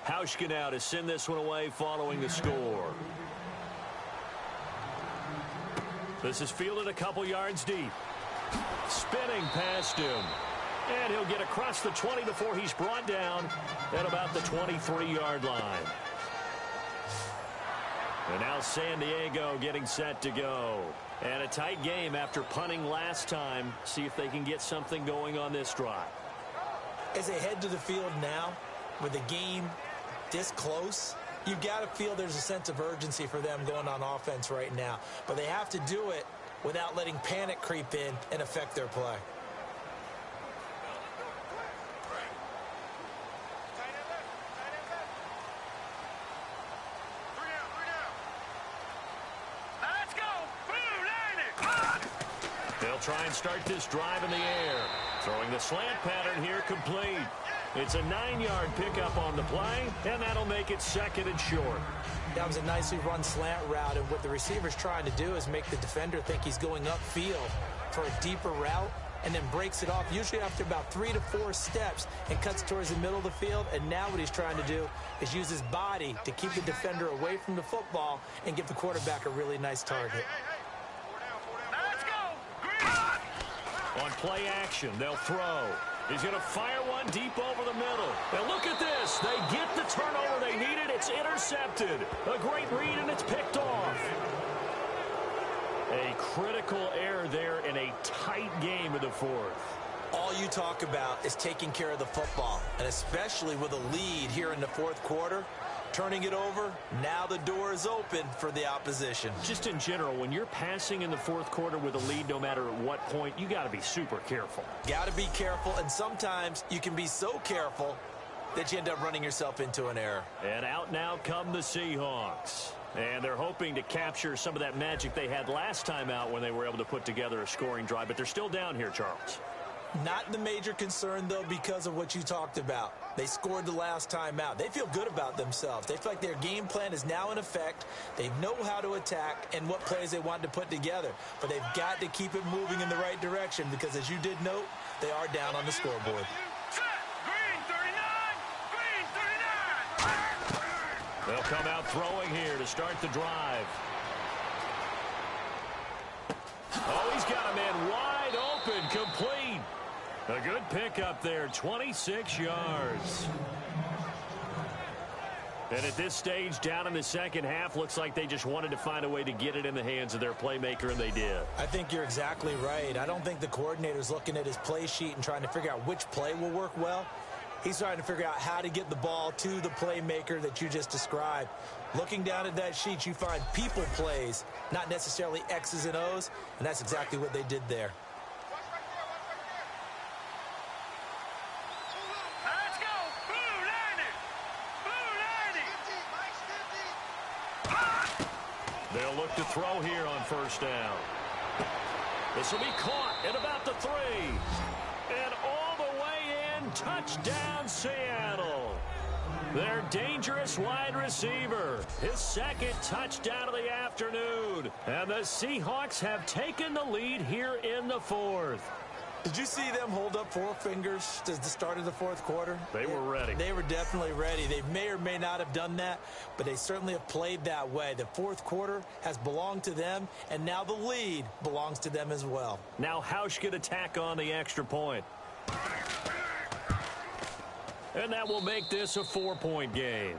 Hauschka now to send this one away following the score. This is fielded a couple yards deep. Spinning past him. And he'll get across the 20 before he's brought down at about the 23-yard line. And now San Diego getting set to go. And a tight game after punting last time. See if they can get something going on this drive. As they head to the field now, with the game this close, you've got to feel there's a sense of urgency for them going on offense right now. But they have to do it without letting panic creep in and affect their play. They'll try and start this drive in the air. Throwing the slant pattern here complete. It's a 9-yard pickup on the play, and that'll make it 2nd and short. That was a nicely run slant route, and what the receiver's trying to do is make the defender think he's going upfield for a deeper route, and then breaks it off, usually after about 3 to 4 steps, and cuts towards the middle of the field. And now what he's trying to do is use his body to keep the defender away from the football and give the quarterback a really nice target. On play action, they'll throw. He's going to fire one deep over the middle. And look at this. They get the turnover they needed. It's intercepted. A great read, and it's picked off. A critical error there in a tight game in the 4th. All you talk about is taking care of the football, and especially with a lead here in the 4th quarter. Turning it over, now the door is open for the opposition. Just in general, when you're passing in the 4th quarter with a lead, no matter at what point, you got to be super careful. Got to be careful, and sometimes you can be so careful that you end up running yourself into an error. And out now come the Seahawks. And they're hoping to capture some of that magic they had last time out when they were able to put together a scoring drive. But they're still down here, Charles. Not the major concern, though, because of what you talked about. They scored the last time out. They feel good about themselves. They feel like their game plan is now in effect. They know how to attack and what plays they want to put together. But they've got to keep it moving in the right direction because, as you did note, they are down on the scoreboard. They'll come out throwing here to start the drive. Oh, he's got a man wide open, complete. A good pickup there, 26 yards. And at this stage, down in the 2nd half, looks like they just wanted to find a way to get it in the hands of their playmaker, and they did. I think you're exactly right. I don't think the coordinator's looking at his play sheet and trying to figure out which play will work well. He's trying to figure out how to get the ball to the playmaker that you just described. Looking down at that sheet, you find people plays, not necessarily X's and O's, and that's exactly what they did there. Let's go! Blue landing! They'll look to throw here on 1st down. This will be caught at about the 3. And all the way in, touchdown Seattle. Their dangerous wide receiver, his 2nd touchdown of the afternoon. And the Seahawks have taken the lead here in the 4th. Did you see them hold up 4 fingers at the start of the 4th quarter? They were ready. They were definitely ready. They may or may not have done that, but they certainly have played that way. The 4th quarter has belonged to them, and now the lead belongs to them as well. Now Hauschka to tack on the extra point. And that will make this a 4-point game.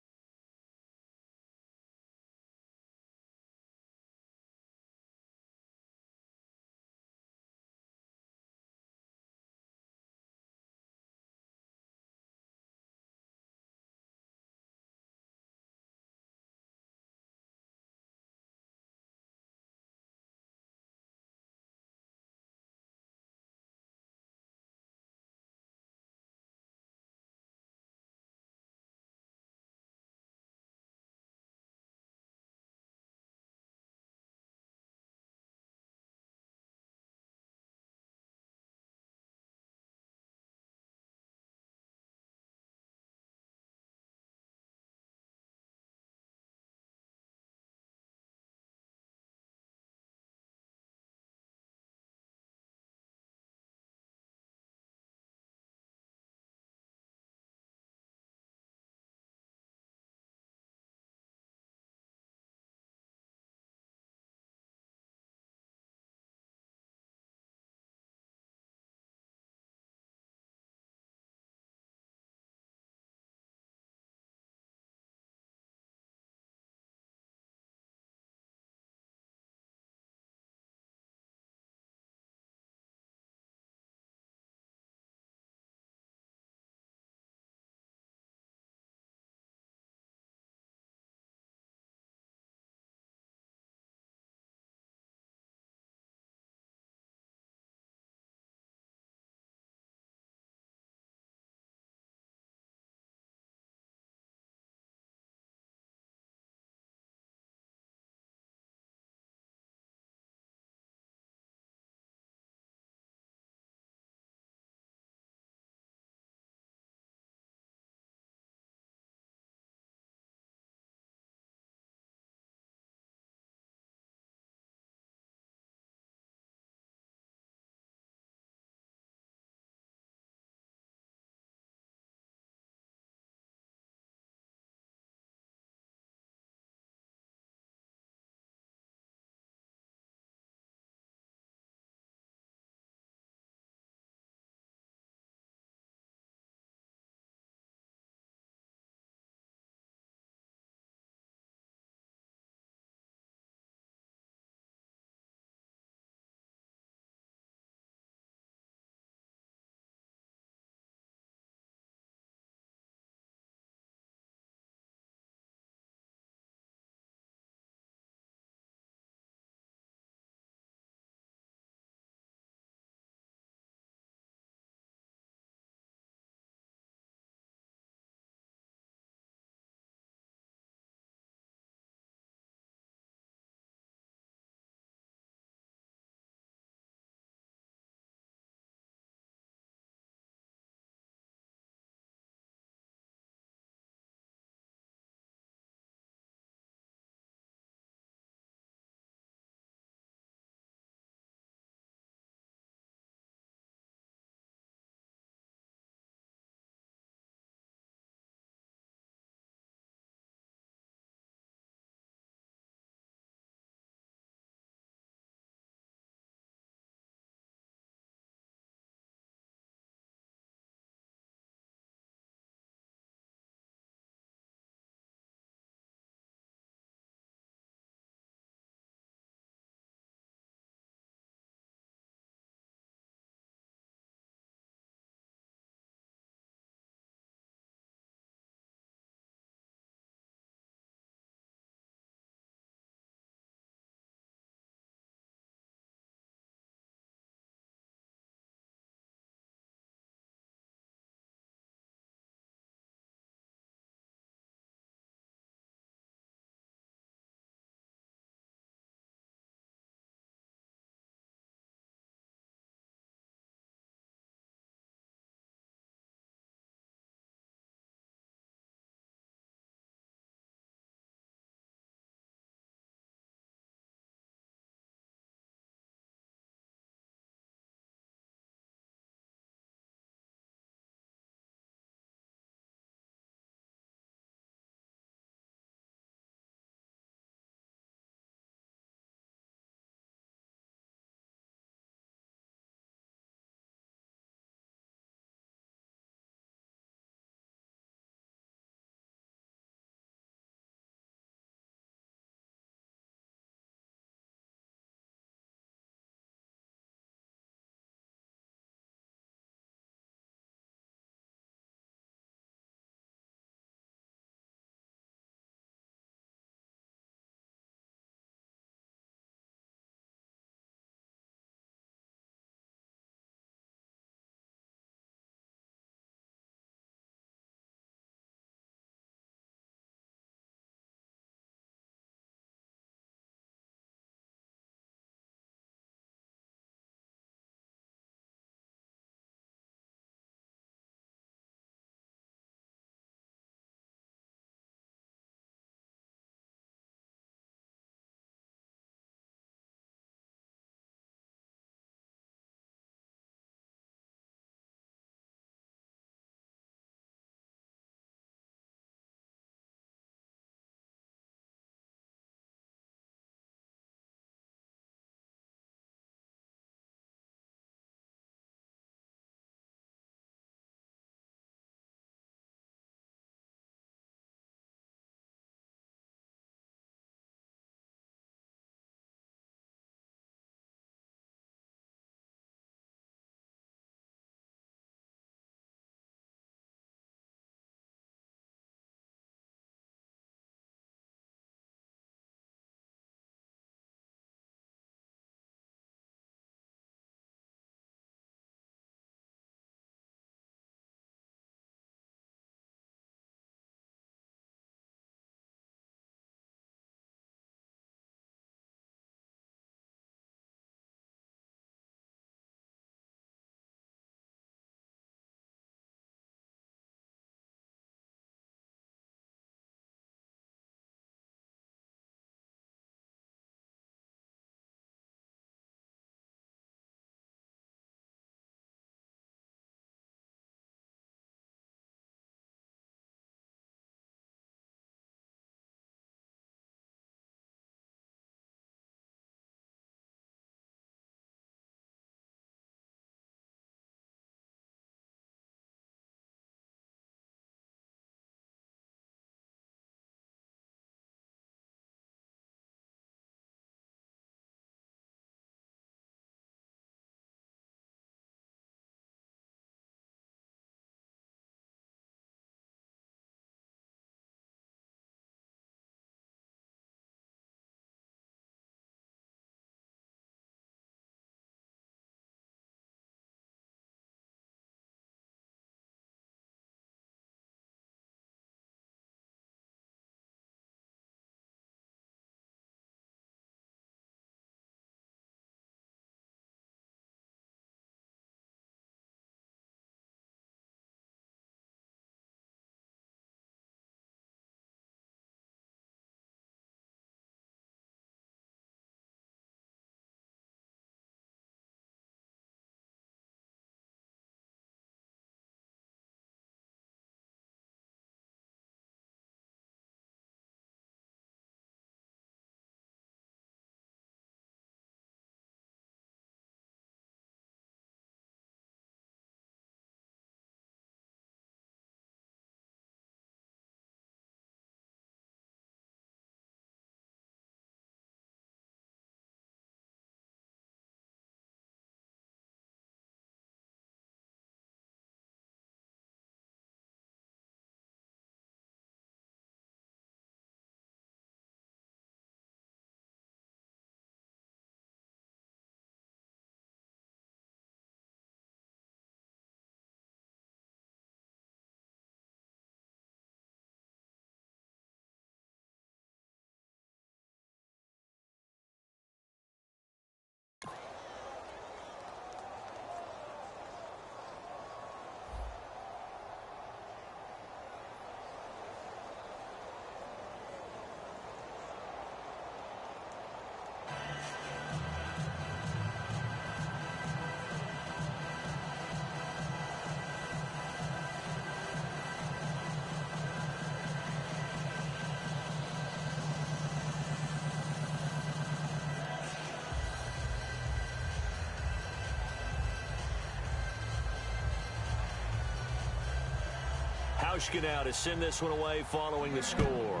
Hauschka now to send this one away following the score.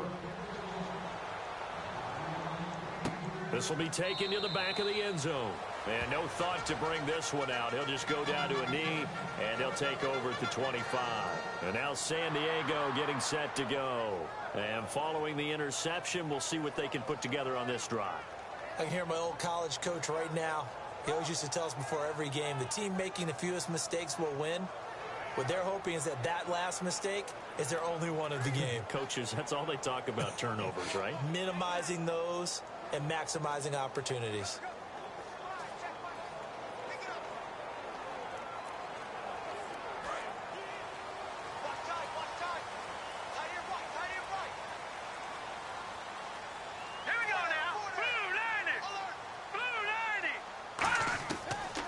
This will be taken to the back of the end zone. And no thought to bring this one out. He'll just go down to a knee, and he'll take over at the 25. And now San Diego getting set to go. And following the interception, we'll see what they can put together on this drive. I can hear my old college coach right now. He always used to tell us before every game, the team making the fewest mistakes will win. What they're hoping is that that last mistake is their only one of the game. Coaches, that's all they talk about, turnovers, right? Minimizing those and maximizing opportunities.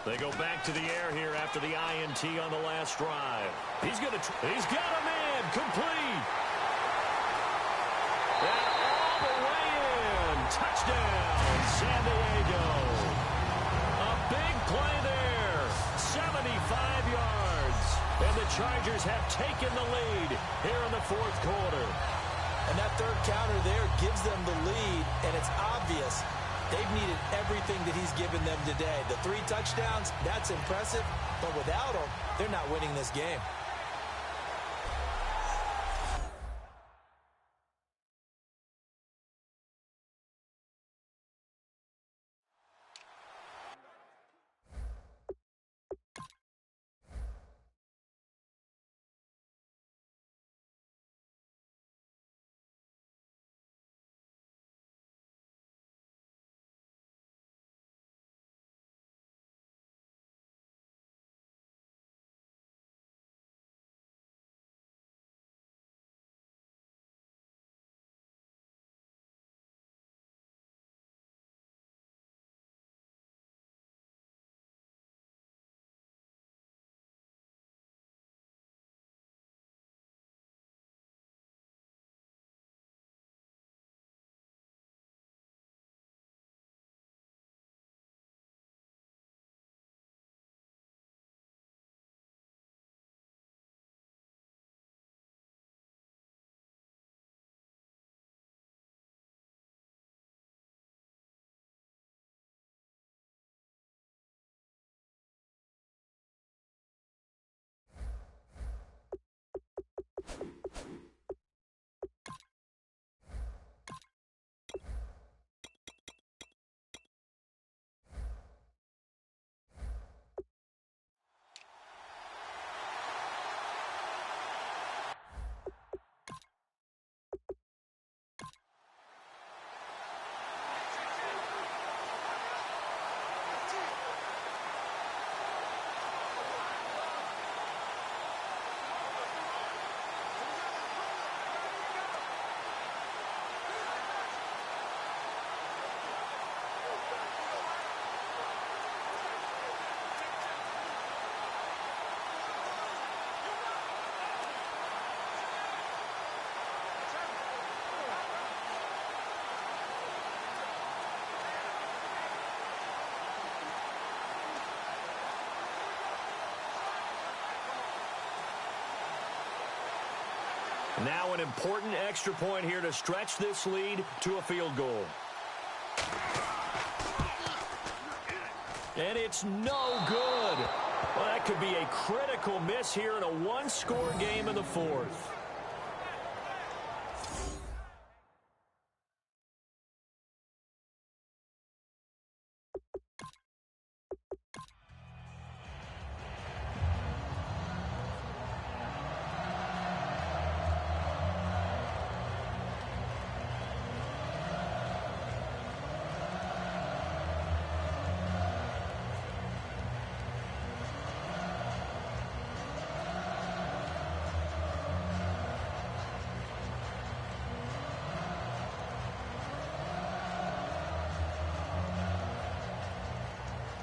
They go back to the air here after the INT on the last drive. He's got him in, complete. And all the way in, touchdown, San Diego. A big play there, 75 yards. And the Chargers have taken the lead here in the fourth quarter. And that third counter there gives them the lead, and it's obvious. They've needed everything that he's given them today. The 3 touchdowns, that's impressive. But without him, they're not winning this game. Now an important extra point here to stretch this lead to a field goal. And it's no good. Well, that could be a critical miss here in a one-score game in the fourth.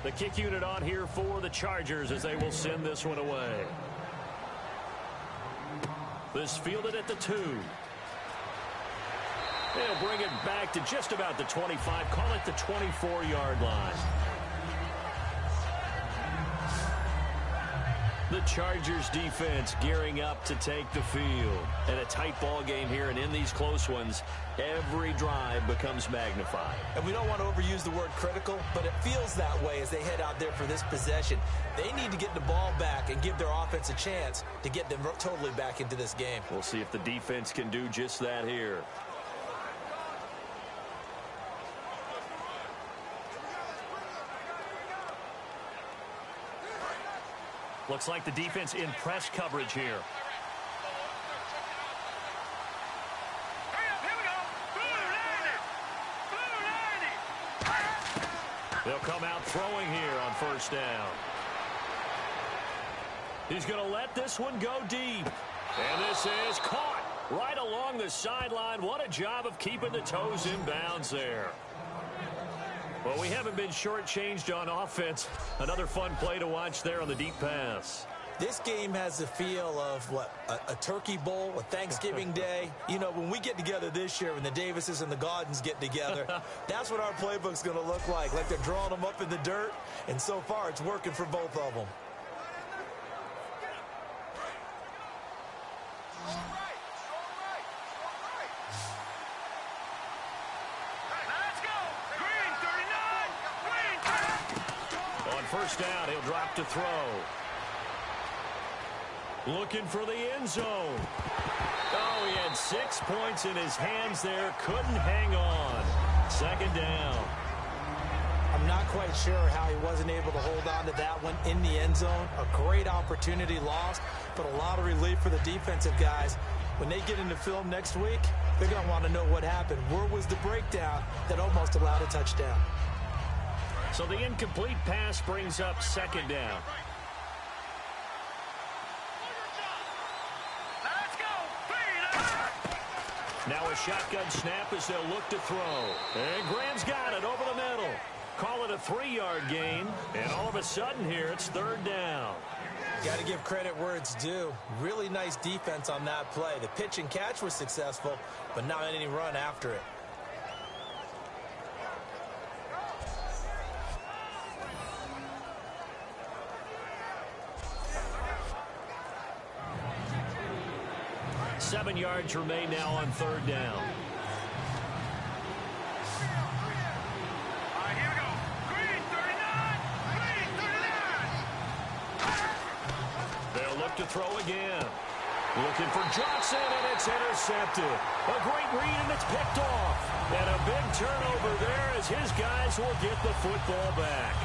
The kick unit on here for the Chargers as they will send this one away. This fielded at the 2. They'll bring it back to just about the 25. Call it the 24-yard line. The Chargers defense gearing up to take the field. And a tight ball game here, and in these close ones, every drive becomes magnified. And we don't want to overuse the word critical, but it feels that way as they head out there for this possession. They need to get the ball back and give their offense a chance to get them totally back into this game. We'll see if the defense can do just that here. Looks like the defense in press coverage here. Here we go. Blue 90. They'll come out throwing here on first down. He's going to let this one go deep. And this is caught right along the sideline. What a job of keeping the toes in bounds there. Well, we haven't been shortchanged on offense. Another fun play to watch there on the deep pass. This game has the feel of, a turkey bowl, a Thanksgiving Day. You know, when we get together this year, when the Davises and the Gaudens get together, that's what our playbook's going to look like they're drawing them up in the dirt. And so far, it's working for both of them. First down, he'll drop to throw. Looking for the end zone. Oh, he had 6 points in his hands there. Couldn't hang on. Second down. I'm not quite sure how he wasn't able to hold on to that one in the end zone. A great opportunity lost, but a lot of relief for the defensive guys. When they get into film next week, they're going to want to know what happened. Where was the breakdown that almost allowed a touchdown? So the incomplete pass brings up second down. Let's go. Now a shotgun snap as they'll look to throw. And Graham's got it over the middle. Call it a 3-yard gain. And all of a sudden here, it's third down. Got to give credit where it's due. Really nice defense on that play. The pitch and catch was successful, but not any run after it. Seven yards remain now on third down. All right, here we go. Green 39. Green 39. They'll look to throw again. Looking for Johnson, and it's intercepted. A great read, and it's picked off. And a big turnover there as his guys will get the football back.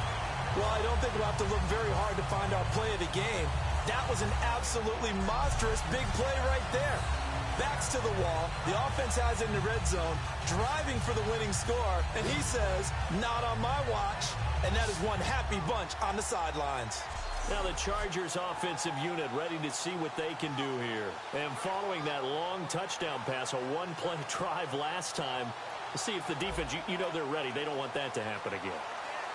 Well, I don't think we'll have to look very hard to find our play of the game. That was an absolutely monstrous big play right there. Backs to the wall. The offense has it in the red zone, driving for the winning score, and he says, not on my watch. And that is one happy bunch on the sidelines. Now the Chargers offensive unit ready to see what they can do here. And following that long touchdown pass, a one-play drive last time, see if the defense, you know they're ready. They don't want that to happen again.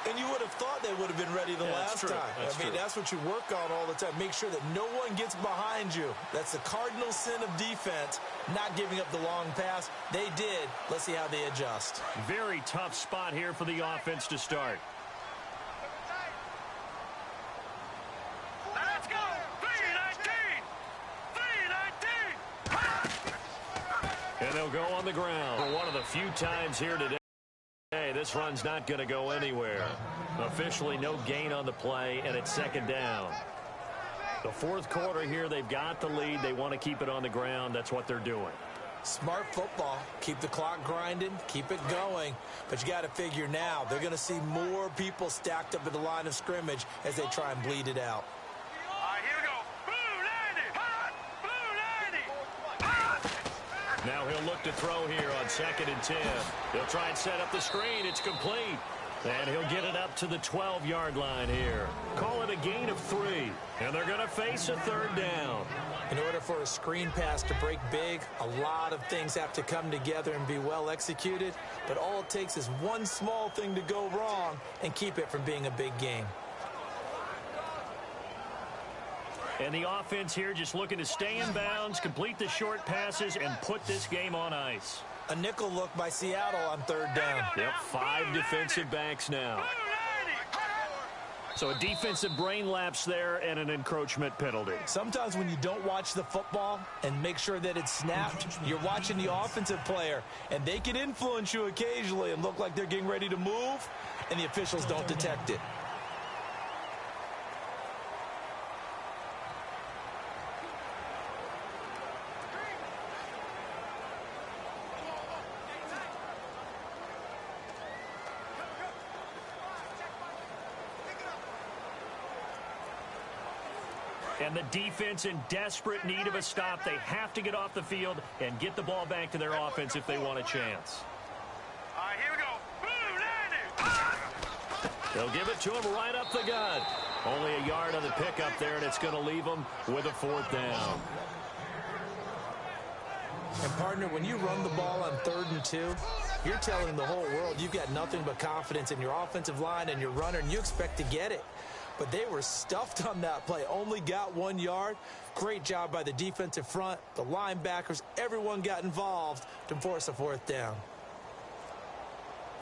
And you would have thought they would have been ready the last time. That's what you work on all the time. Make sure that no one gets behind you. That's the cardinal sin of defense, not giving up the long pass. They did. Let's see how they adjust. Very tough spot here for the offense to start. Let's go. 319. 319. And they'll go on the ground for one of the few times here today. This run's not going to go anywhere. Officially no gain on the play, and it's second down. The fourth quarter here, they've got the lead. They want to keep it on the ground. That's what they're doing. Smart football. Keep the clock grinding. Keep it going. But you got to figure now, they're going to see more people stacked up at the line of scrimmage as they try and bleed it out. All right, here we go. Blue 90. Hot. Blue 90. Hot. Now he'll look to throw here on 2nd and 10. He'll try and set up the screen. It's complete. And he'll get it up to the 12-yard line here. Call it a gain of 3. And they're going to face a third down. In order for a screen pass to break big, a lot of things have to come together and be well executed. But all it takes is one small thing to go wrong and keep it from being a big game. And the offense here just looking to stay in bounds, complete the short passes, and put this game on ice. A nickel look by Seattle on third down. Yep, 5 defensive backs now. So a defensive brain lapse there and an encroachment penalty. Sometimes when you don't watch the football and make sure that it's snapped, you're watching the offensive player, and they can influence you occasionally and look like they're getting ready to move, and the officials don't detect it. And the defense in desperate need of a stop. They have to get off the field and get the ball back to their offense if they want a chance. All right, here we go. Boom, landed. They'll give it to him right up the gut. Only a yard on the pickup there, and it's going to leave them with a 4th down. And, partner, when you run the ball on 3rd and 2, you're telling the whole world you've got nothing but confidence in your offensive line and your runner, and you expect to get it. But they were stuffed on that play, only got 1 yard. Great job by the defensive front, the linebackers, everyone got involved to force a 4th down.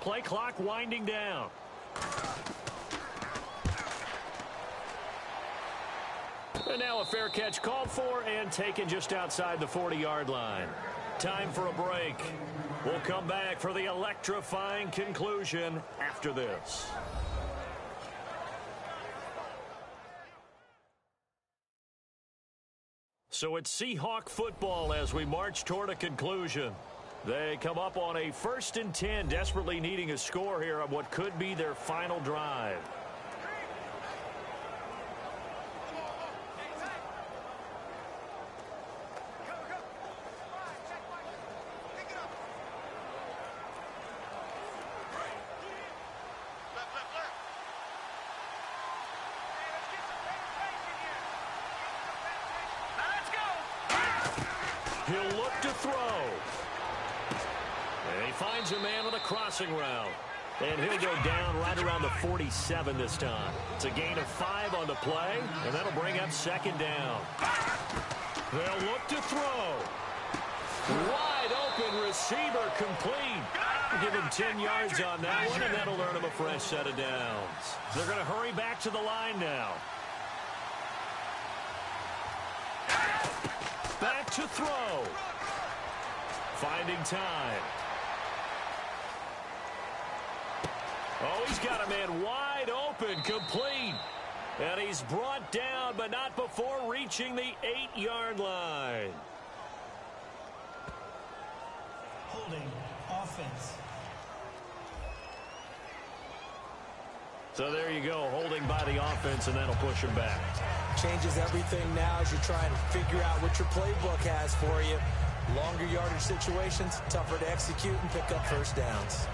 Play clock winding down. And now a fair catch called for and taken just outside the 40-yard line. Time for a break. We'll come back for the electrifying conclusion after this. So it's Seahawk football as we march toward a conclusion. They come up on a 1st and 10, desperately needing a score here on what could be their final drive. He'll look to throw. And he finds a man on a crossing route. And he'll go down right around the 47 this time. It's a gain of 5 on the play, and that'll bring up 2nd down. They'll look to throw. Wide open receiver complete. Give him 10 yards on that one, and that'll earn him a fresh set of downs. They're going to hurry back to the line now. Back to throw. Finding time. Oh, he's got a man wide open, complete. And he's brought down, but not before reaching the 8-yard line. Holding offense. So there you go, holding by the offense, and that'll push him back. Changes everything now as you try and figure out what your playbook has for you. Longer yardage situations, tougher to execute and pick up 1st downs.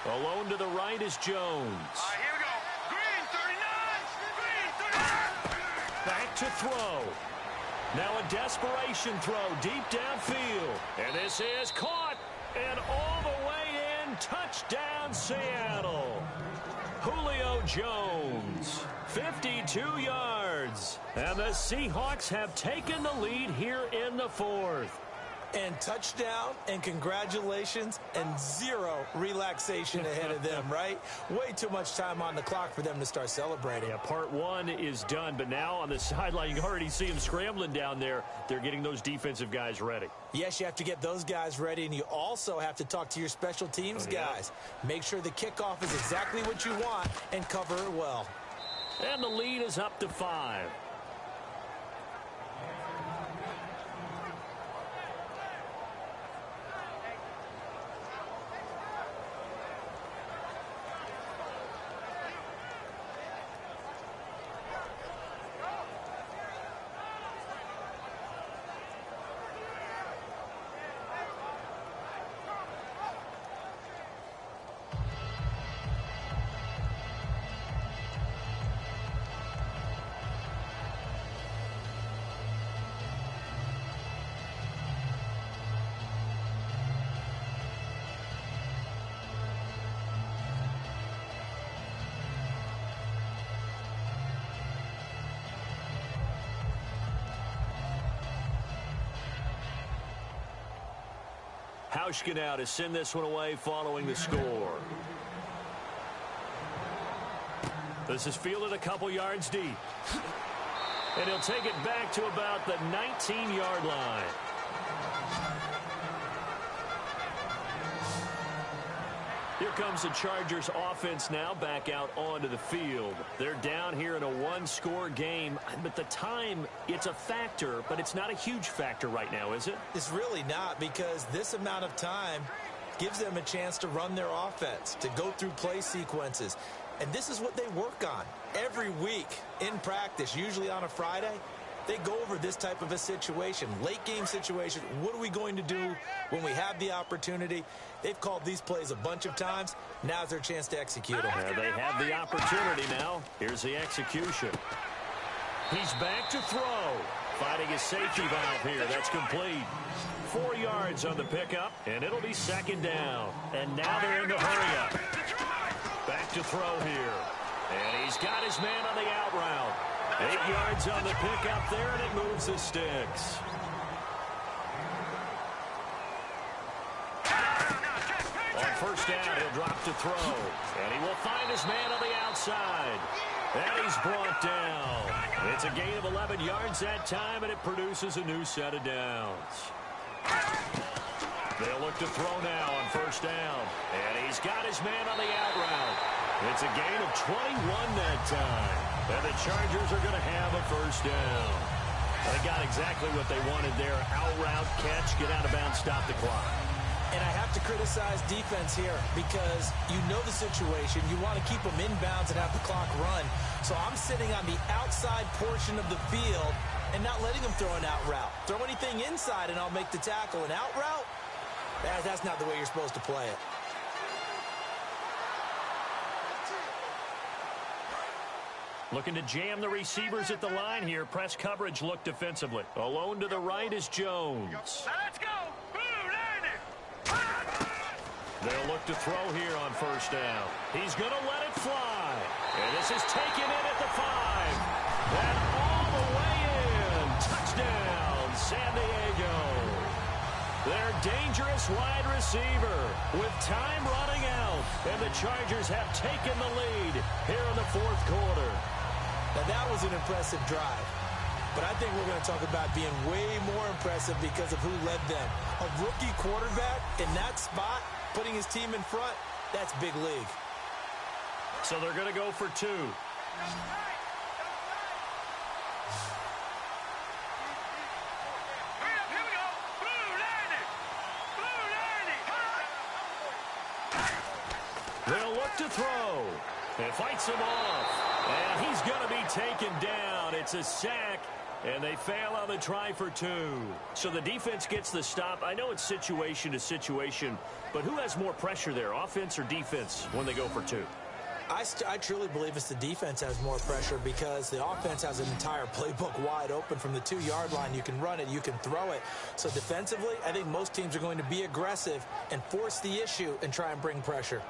Alone to the right is Jones. All right, here we go. Green, 39. Green, 39. Back to throw. Now a desperation throw deep downfield. And this is caught. And all the way in. Touchdown, Seattle. Julio Jones. 52 yards. And the Seahawks have taken the lead here in the 4th. And touchdown, and congratulations, and 0 relaxation ahead of them, right? Way too much time on the clock for them to start celebrating. Yeah, part 1 is done, but now on the sideline, you can already see them scrambling down there. They're getting those defensive guys ready. Yes, you have to get those guys ready, and you also have to talk to your special teams guys. Make sure the kickoff is exactly what you want and cover it well. And the lead is up to 5. Hauschka now to send this one away following the score. This is fielded a couple yards deep. And he'll take it back to about the 19-yard line. Here comes the Chargers offense now back out onto the field. They're down here in a one-score game, but the time, it's a factor, but it's not a huge factor right now, is it? It's really not, because this amount of time gives them a chance to run their offense, to go through play sequences. And this is what they work on every week in practice, usually on a Friday. They go over this type of a situation, late game situation. What are we going to do when we have the opportunity? They've called these plays a bunch of times. Now's their chance to execute them. Yeah, they have the opportunity now. Here's the execution. He's back to throw. Fighting his safety valve here. That's complete. 4 yards on the pickup, and it'll be second down. And now they're in the hurry-up. Back to throw here. And he's got his man on the out route. 8 yards on the pickup there, and it moves the sticks. On first down, he'll drop to throw. And he will find his man on the outside. And he's brought down. It's a gain of 11 yards that time, and it produces a new set of downs. They'll look to throw now on first down. And he's got his man on the out route. It's a gain of 21 that time. And the Chargers are going to have a first down. They got exactly what they wanted there. Out route, catch, get out of bounds, stop the clock. And I have to criticize defense here because you know the situation. You want to keep them inbounds and have the clock run. So I'm sitting on the outside portion of the field and not letting them throw an out route. Throw anything inside and I'll make the tackle. An out route? That's not the way you're supposed to play it. Looking to jam the receivers at the line here. Press coverage look defensively. Alone to the right is Jones. Let's go. They'll look to throw here on first down. He's going to let it fly. And this is taken in at the 5. And all the way in. Touchdown, San Diego. Their dangerous wide receiver with time running out. And the Chargers have taken the lead here in the fourth quarter. Now, that was an impressive drive. But I think we're going to talk about being way more impressive because of who led them. A rookie quarterback in that spot, putting his team in front, that's big league. So they're going to go for 2. Here we go. Blue landing. They'll look to throw. And fights him off. And he's going to be taken down. It's a sack. And they fail on the try for 2. So the defense gets the stop. I know it's situation to situation, but who has more pressure there, offense or defense, when they go for 2? I truly believe it's the defense has more pressure because the offense has an entire playbook wide open from the 2-yard line. You can run it, you can throw it. So defensively, I think most teams are going to be aggressive and force the issue and try and bring pressure.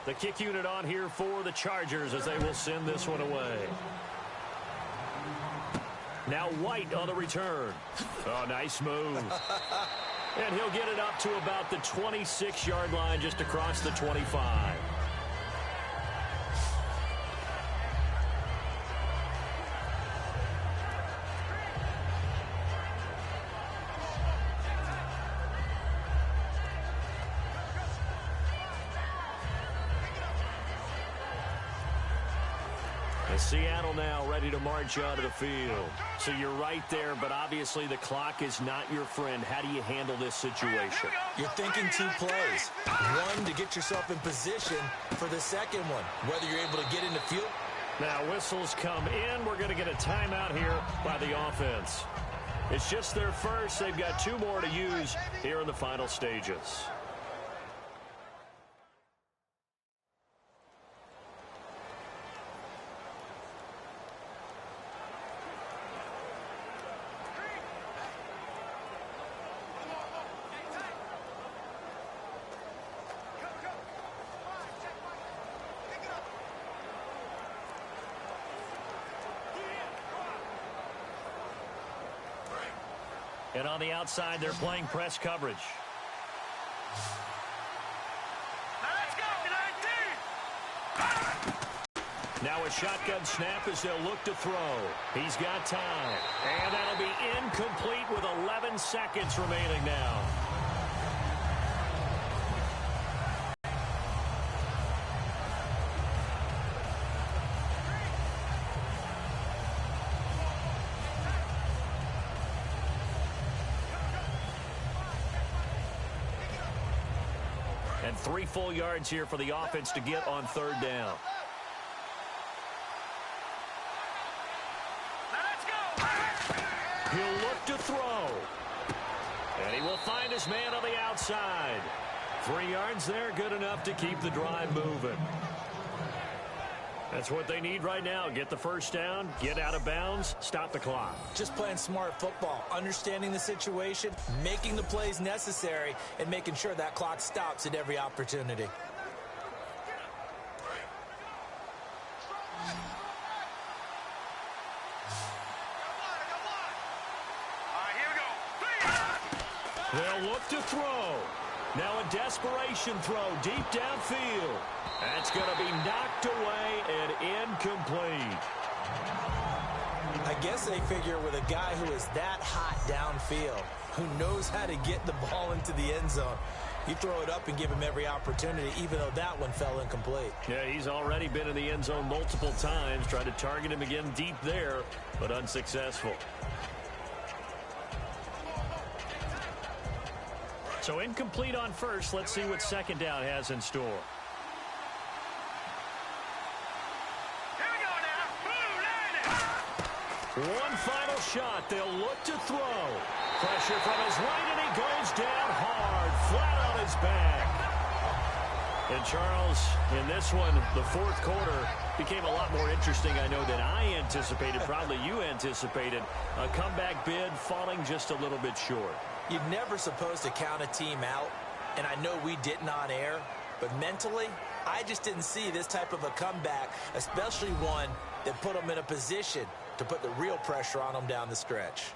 The kick unit on here for the Chargers as they will send this one away. Now White on the return. Oh, nice move. And he'll get it up to about the 26-yard line just across the 25. And Seattle now ready to march onto the field. So you're right there, but obviously the clock is not your friend. How do you handle this situation? You're thinking two plays. One, to get yourself in position for the second one, whether you're able to get in the field. Now whistles come in. We're going to get a timeout here by the offense. It's just their first. They've got 2 more to use here in the final stages. And on the outside, they're playing press coverage. Now a shotgun snap as they'll look to throw. He's got time. And that'll be incomplete with 11 seconds remaining now. And 3 full yards here for the offense to get on 3rd down. He'll look to throw. And he will find his man on the outside. 3 yards there, good enough to keep the drive moving. That's what they need right now. Get the first down, get out of bounds, stop the clock. Just playing smart football, understanding the situation, making the plays necessary, and making sure that clock stops at every opportunity. They'll look to throw. Now a desperation throw deep downfield. That's going to be knocked away and incomplete. I guess they figure with a guy who is that hot downfield, who knows how to get the ball into the end zone, you throw it up and give him every opportunity, even though that one fell incomplete. Yeah, he's already been in the end zone multiple times. Tried to target him again deep there, but unsuccessful. So incomplete on first. Let's see what 2nd down has in store. One final shot. They'll look to throw. Pressure from his right, and he goes down hard, flat on his back. And Charles, in this one, the 4th quarter became a lot more interesting, I know, than I anticipated. Probably you anticipated. A comeback bid falling just a little bit short. You're never supposed to count a team out, and I know we didn't on air, but mentally, I just didn't see this type of a comeback, especially one that put them in a position to put the real pressure on them down the stretch.